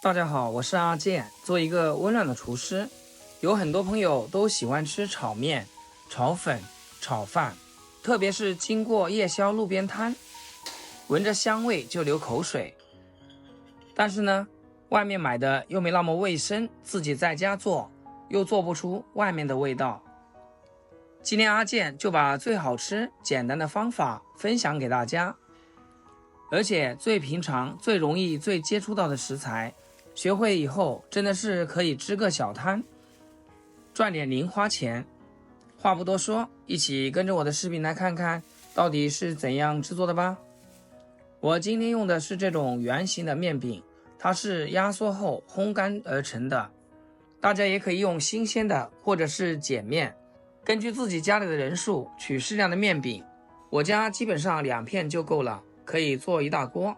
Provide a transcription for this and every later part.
大家好，我是阿健，做一个温暖的厨师。有很多朋友都喜欢吃炒面、炒粉、炒饭，特别是经过夜宵路边摊，闻着香味就流口水。但是呢，外面买的又没那么卫生，自己在家做又做不出外面的味道。今天阿健就把最好吃、简单的方法分享给大家，而且最平常、最容易、最接触到的食材，学会以后真的是可以支个小摊，赚点零花钱。话不多说，一起跟着我的视频来看看到底是怎样制作的吧。我今天用的是这种圆形的面饼，它是压缩后烘干而成的。大家也可以用新鲜的或者是碱面，根据自己家里的人数取适量的面饼。我家基本上2片就够了，可以做一大锅。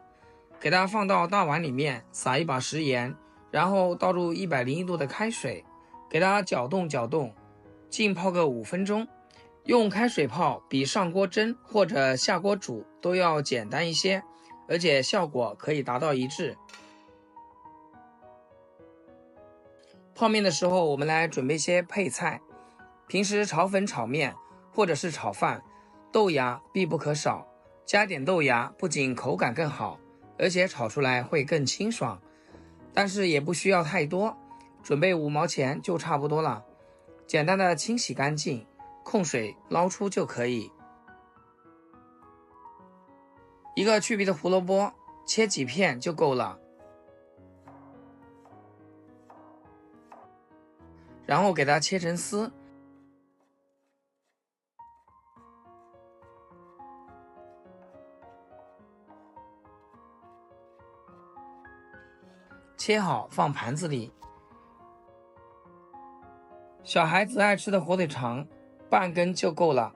给它放到大碗里面，撒一把食盐，然后倒入101度的开水，给它搅动搅动，浸泡个5分钟。用开水泡比上锅蒸或者下锅煮都要简单一些，而且效果可以达到一致。泡面的时候，我们来准备些配菜。平时炒粉、炒面或者是炒饭，豆芽必不可少。加点豆芽，不仅口感更好，而且炒出来会更清爽。但是也不需要太多，准备5毛钱就差不多了。简单的清洗干净，控水捞出就可以。一个去皮的胡萝卜，切几片就够了。然后给它切成丝。切好放盘子里。小孩子爱吃的火腿肠，半根就够了。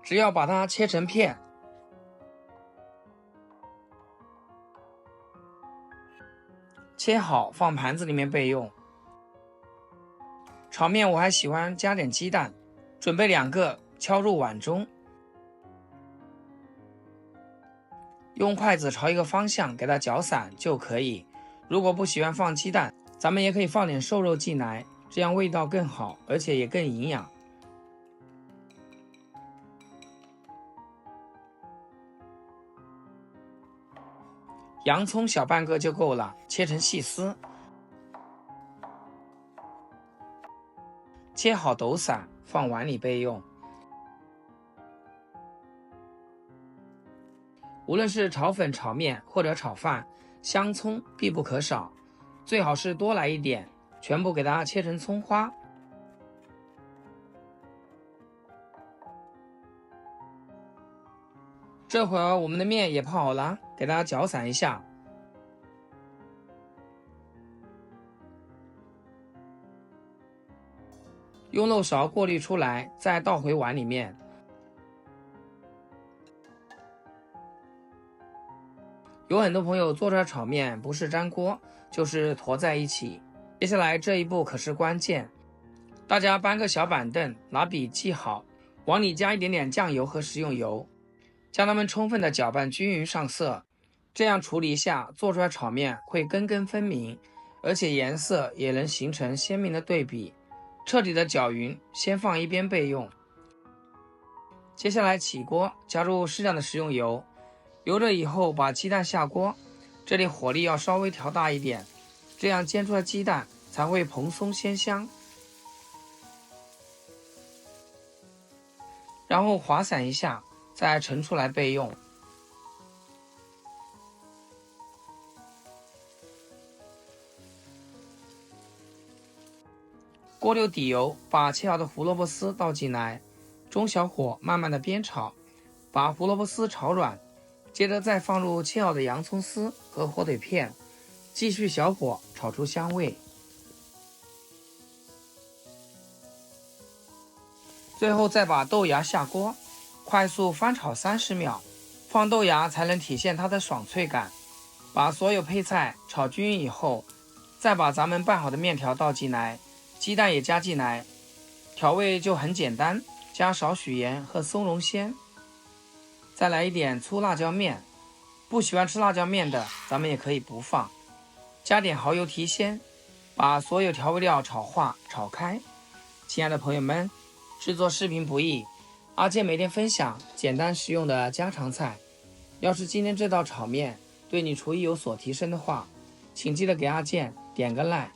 只要把它切成片。切好放盘子里面备用。炒面我还喜欢加点鸡蛋，准备2个，敲入碗中。用筷子朝一个方向给它搅散就可以。如果不喜欢放鸡蛋，咱们也可以放点瘦肉进来，这样味道更好，而且也更营养。洋葱小半个就够了，切成细丝。切好抖散，放碗里备用。无论是炒粉、炒面或者炒饭，香葱必不可少，最好是多来一点，全部给它切成葱花。这会儿我们的面也泡好了，给它搅散一下。用漏勺过滤出来，再倒回碗里面。有很多朋友做出来炒面不是粘锅，就是坨在一起。接下来这一步可是关键，大家搬个小板凳，拿笔记好，往里加一点点酱油和食用油，将它们充分的搅拌均匀上色。这样处理一下，做出来炒面会根根分明，而且颜色也能形成鲜明的对比。彻底的搅匀，先放一边备用。接下来起锅，加入适量的食用油，油热以后把鸡蛋下锅，这里火力要稍微调大一点，这样煎出来鸡蛋才会蓬松鲜香。然后滑散一下，再盛出来备用。锅留底油，把切好的胡萝卜丝倒进来，中小火慢慢的煸炒，把胡萝卜丝炒软，接着再放入切好的洋葱丝和火腿片，继续小火炒出香味。最后再把豆芽下锅，快速翻炒30秒，放豆芽才能体现它的爽脆感。把所有配菜炒均匀以后，再把咱们拌好的面条倒进来，鸡蛋也加进来，调味就很简单，加少许盐和松茸鲜，再来一点粗辣椒面，不喜欢吃辣椒面的，咱们也可以不放，加点蚝油提鲜，把所有调味料炒化炒开。亲爱的朋友们，制作视频不易，阿健每天分享简单实用的家常菜。要是今天这道炒面对你厨艺有所提升的话，请记得给阿健点个 like，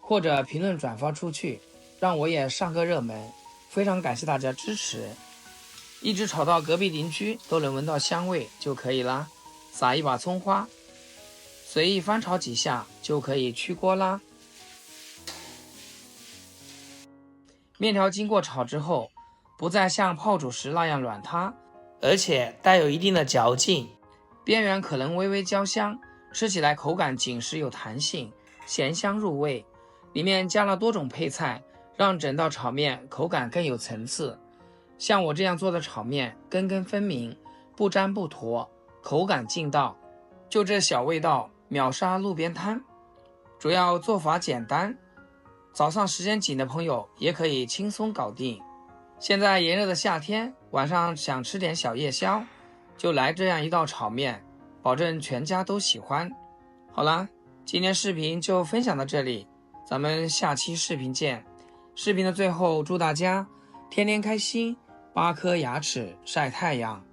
或者评论转发出去，让我也上个热门。非常感谢大家支持，一直炒到隔壁邻居都能闻到香味就可以啦。撒一把葱花，随意翻炒几下就可以出锅啦。面条经过炒之后，不再像泡煮时那样软塌，而且带有一定的嚼劲，边缘可能微微焦香，吃起来口感紧实有弹性，咸香入味。里面加了多种配菜，让整道炒面口感更有层次。像我这样做的炒面，根根分明，不粘不坨，口感劲道，就这小味道秒杀路边摊。主要做法简单，早上时间紧的朋友也可以轻松搞定。现在炎热的夏天，晚上想吃点小夜宵，就来这样一道炒面，保证全家都喜欢。好啦，今天视频就分享到这里，咱们下期视频见。视频的最后，祝大家天天开心，8颗牙齿晒太阳。